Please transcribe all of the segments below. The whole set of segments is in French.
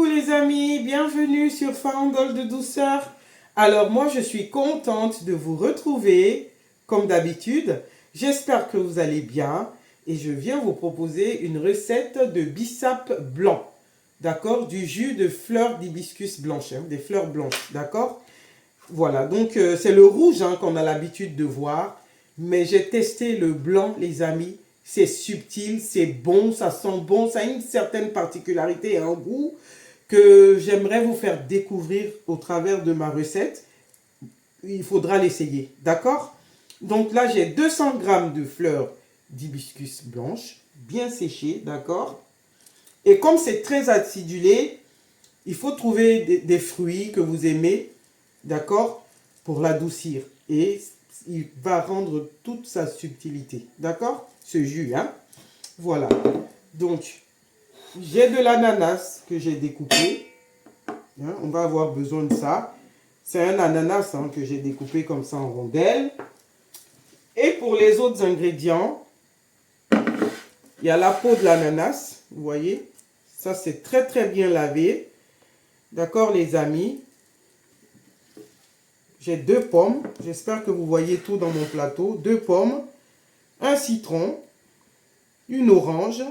Coucou les amis, bienvenue sur Farandole de douceur. Alors moi je suis contente de vous retrouver comme d'habitude. J'espère que vous allez bien et je viens vous proposer une recette de bissap blanc. D'accord? Du jus de fleurs d'hibiscus blanche, des fleurs blanches, d'accord? Voilà, donc c'est le rouge qu'on a l'habitude de voir, mais j'ai testé le blanc les amis. C'est subtil, c'est bon, ça sent bon, ça a une certaine particularité et un goût que j'aimerais vous faire découvrir au travers de ma recette. Il faudra l'essayer, d'accord? Donc là, j'ai 200 g de fleurs d'hibiscus blanche, bien séchées, d'accord? Et comme c'est très acidulé, il faut trouver des fruits que vous aimez, d'accord? Pour l'adoucir. Et il va rendre toute sa subtilité, d'accord? Ce jus, Voilà. Donc, j'ai de l'ananas que j'ai découpé. On va avoir besoin de ça. C'est un ananas que j'ai découpé comme ça en rondelles. Et pour les autres ingrédients, il y a la peau de l'ananas. Vous voyez? Ça, c'est très très bien lavé. D'accord, les amis? J'ai 2 pommes. J'espère que vous voyez tout dans mon plateau. 2 pommes, un citron, une orange,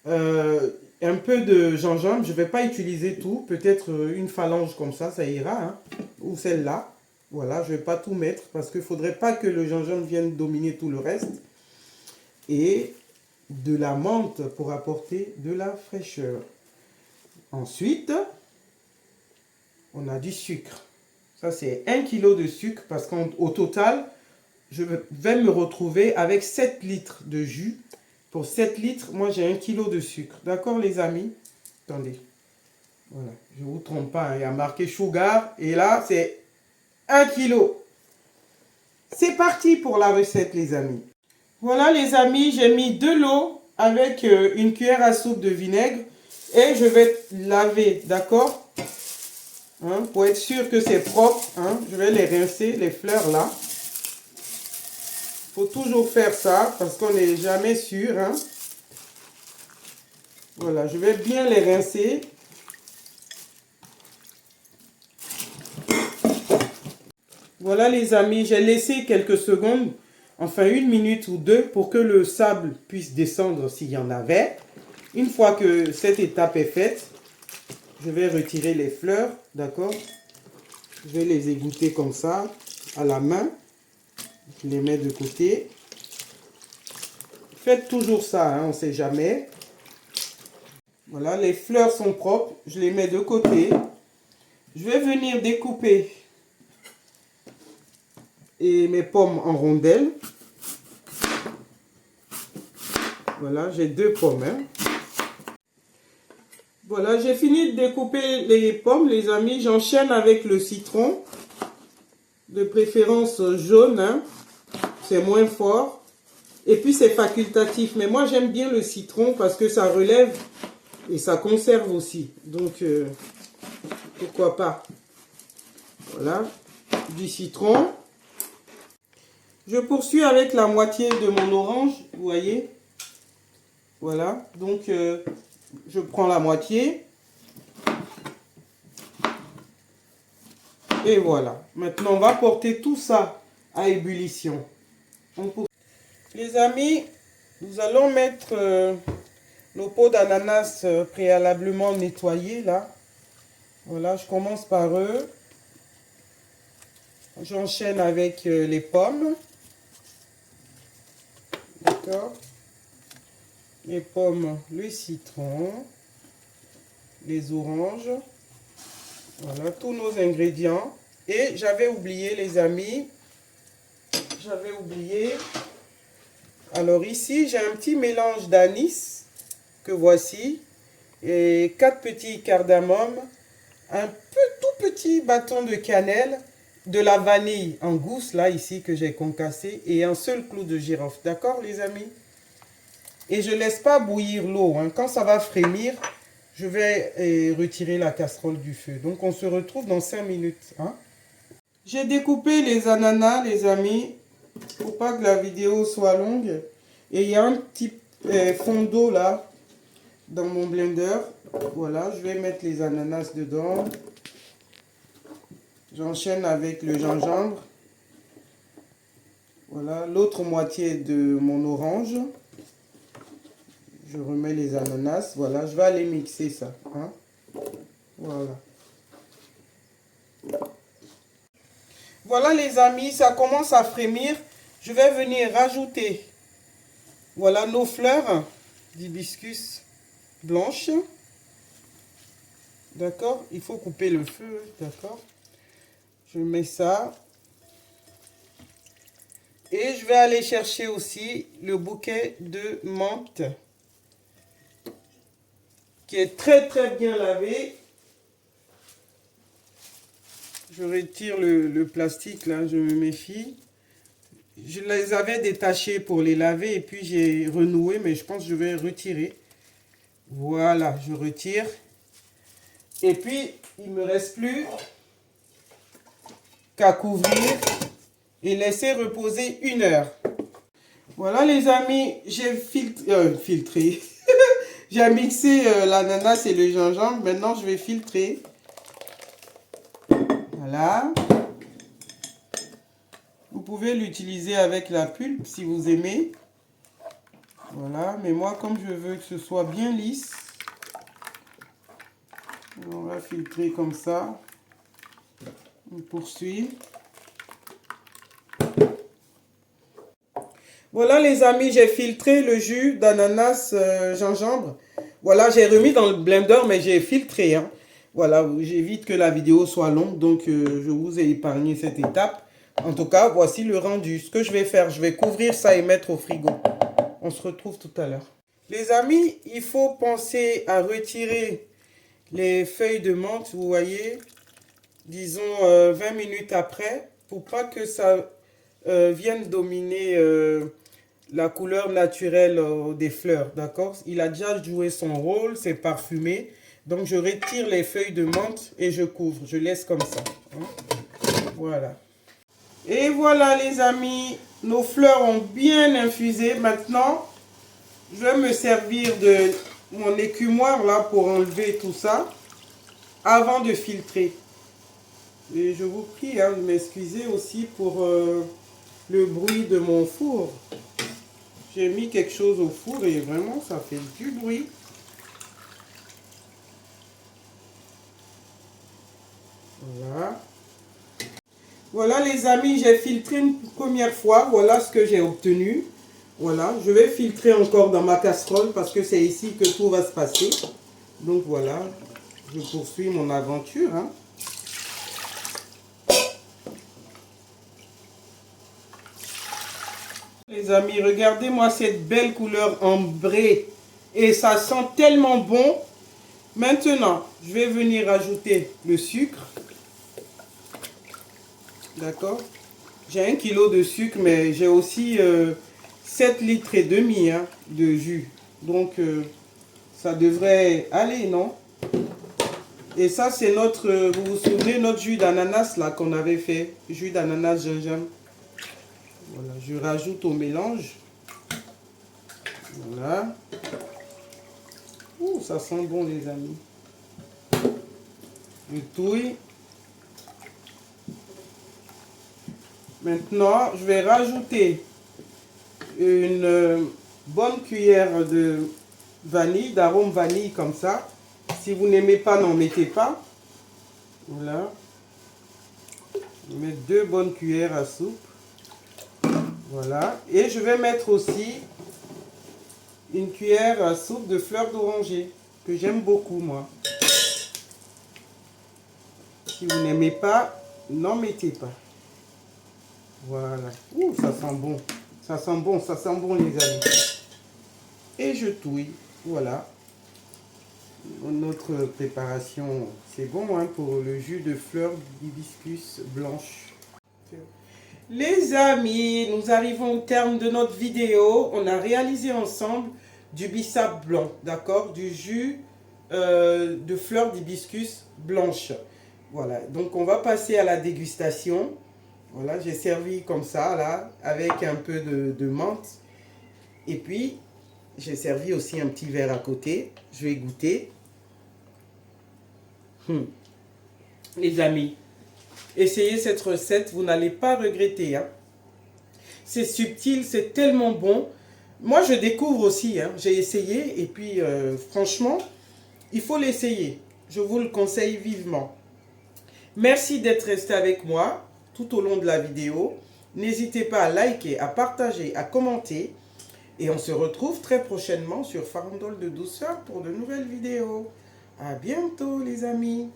un peu de gingembre. Je ne vais pas utiliser tout. Peut-être une phalange comme ça ira. Ou celle-là. Voilà, je ne vais pas tout mettre parce qu'il ne faudrait pas que le gingembre vienne dominer tout le reste. Et de la menthe pour apporter de la fraîcheur. Ensuite, on a du sucre. Ça, c'est 1 kg de sucre parce qu'au total, je vais me retrouver avec 7 litres de jus. Pour 7 litres, moi, j'ai 1 kg de sucre. D'accord, les amis? Attendez. Voilà, je ne vous trompe pas. Il y a marqué sugar. Et là, c'est 1 kg. C'est parti pour la recette, les amis. Voilà, les amis, j'ai mis de l'eau avec une cuillère à soupe de vinaigre. Et je vais laver, d'accord? Pour être sûr que c'est propre, je vais les rincer, les fleurs là. Il faut toujours faire ça parce qu'on n'est jamais sûr. Voilà, je vais bien les rincer. Voilà les amis, j'ai laissé quelques secondes, enfin 1 minute ou 2 pour que le sable puisse descendre s'il y en avait. Une fois que cette étape est faite, je vais retirer les fleurs, d'accord? Je vais les égoutter comme ça, à la main. Je les mets de côté. Faites toujours ça, on ne sait jamais. Voilà, les fleurs sont propres. Je les mets de côté. Je vais venir découper mes pommes en rondelles. Voilà, j'ai 2 pommes. Voilà, j'ai fini de découper les pommes, les amis. J'enchaîne avec le citron. De préférence jaune, c'est moins fort. Et puis c'est facultatif. Mais moi j'aime bien le citron parce que ça relève et ça conserve aussi. Donc pourquoi pas. Voilà, du citron. Je poursuis avec la moitié de mon orange, vous voyez. Voilà, donc je prends la moitié. Et voilà. Maintenant, on va porter tout ça à ébullition. Les amis, nous allons mettre nos peaux d'ananas préalablement nettoyées là. Voilà, je commence par eux. J'enchaîne avec les pommes. D'accord. Les pommes, le citron, les oranges. Voilà, tous nos ingrédients. Et j'avais oublié, les amis. J'avais oublié. Alors ici, j'ai un petit mélange d'anis que voici. Et 4 petits cardamomes. Un tout petit bâton de cannelle. De la vanille en gousse, là, ici, que j'ai concassé. Et un seul clou de girofle. D'accord, les amis? Et je ne laisse pas bouillir l'eau. Quand ça va frémir, je vais retirer la casserole du feu. Donc, on se retrouve dans 5 minutes. J'ai découpé les ananas, les amis, pour pas que la vidéo soit longue. Et il y a un petit fond d'eau là dans mon blender. Voilà, je vais mettre les ananas dedans. J'enchaîne avec le gingembre. Voilà, l'autre moitié de mon orange. Je remets les ananas. Voilà, je vais aller mixer ça. Hein. Voilà. Voilà les amis, ça commence à frémir. Je vais venir rajouter, voilà, nos fleurs d'hibiscus blanches. D'accord? Il faut couper le feu, d'accord? Je mets ça. Et je vais aller chercher aussi le bouquet de menthe qui est très très bien lavé. Je retire le plastique là, je me méfie. Je les avais détachés pour les laver et puis j'ai renoué, mais je pense que je vais retirer. Voilà, je retire. Et puis, il ne me reste plus qu'à couvrir et laisser reposer 1 heure. Voilà les amis, j'ai filtré. J'ai mixé l'ananas et le gingembre. Maintenant, je vais filtrer. Voilà. Vous pouvez l'utiliser avec la pulpe si vous aimez. Voilà, mais moi, comme je veux que ce soit bien lisse, on va filtrer comme ça. On poursuit. Voilà les amis, j'ai filtré le jus d'ananas gingembre. Voilà, j'ai remis dans le blender, mais j'ai filtré. Hein. Voilà, j'évite que la vidéo soit longue, donc je vous ai épargné cette étape. En tout cas, voici le rendu. Ce que je vais faire, je vais couvrir ça et mettre au frigo. On se retrouve tout à l'heure. Les amis, il faut penser à retirer les feuilles de menthe, vous voyez, disons 20 minutes après, pour pas que ça vienne dominer la couleur naturelle des fleurs, d'accord? Il a déjà joué son rôle, c'est parfumé. Donc je retire les feuilles de menthe et je couvre, je laisse comme ça. Hein? Voilà. Et voilà les amis, nos fleurs ont bien infusé. Maintenant, je vais me servir de mon écumoire là pour enlever tout ça avant de filtrer. Et je vous prie hein, de m'excuser aussi pour le bruit de mon four. J'ai mis quelque chose au four et vraiment ça fait du bruit. Voilà. Voilà les amis, j'ai filtré une première fois. Voilà ce que j'ai obtenu. Voilà, je vais filtrer encore dans ma casserole parce que c'est ici que tout va se passer. Donc voilà, je poursuis mon aventure. Hein. Les amis, regardez-moi cette belle couleur ambrée. Et ça sent tellement bon. Maintenant, je vais venir ajouter le sucre. D'accord? J'ai 1 kg de sucre, mais j'ai aussi 7 litres et demi hein, de jus. Donc, ça devrait aller, non? Et ça, c'est notre, vous vous souvenez, notre jus d'ananas là qu'on avait fait. Jus d'ananas gingembre. Voilà, je rajoute au mélange. Voilà. Ouh, ça sent bon les amis. Je touille. Maintenant, je vais rajouter une bonne cuillère de vanille, d'arôme vanille comme ça. Si vous n'aimez pas, n'en mettez pas. Voilà. Je vais mettre 2 bonnes cuillères à soupe. Voilà. Et je vais mettre aussi une cuillère à soupe de fleurs d'oranger, que j'aime beaucoup moi. Si vous n'aimez pas, n'en mettez pas. Voilà. Ouh, ça sent bon. Ça sent bon, ça sent bon les amis. Et je touille. Voilà. Notre préparation, c'est bon hein, pour le jus de fleurs d'hibiscus blanche. Les amis, nous arrivons au terme de notre vidéo. On a réalisé ensemble du bissap blanc, d'accord? Du jus de fleurs d'hibiscus blanche. Voilà, donc on va passer à la dégustation. Voilà, j'ai servi comme ça, là, avec un peu de menthe. Et puis, J'ai servi aussi un petit verre à côté. Je vais goûter. Les amis, essayez cette recette, vous n'allez pas regretter. Hein. C'est subtil, c'est tellement bon. Moi, je découvre aussi. Hein. J'ai essayé et puis, franchement, il faut l'essayer. Je vous le conseille vivement. Merci d'être resté avec moi tout au long de la vidéo. N'hésitez pas à liker, à partager, à commenter. Et on se retrouve très prochainement sur Farandole de douceur pour de nouvelles vidéos. À bientôt les amis.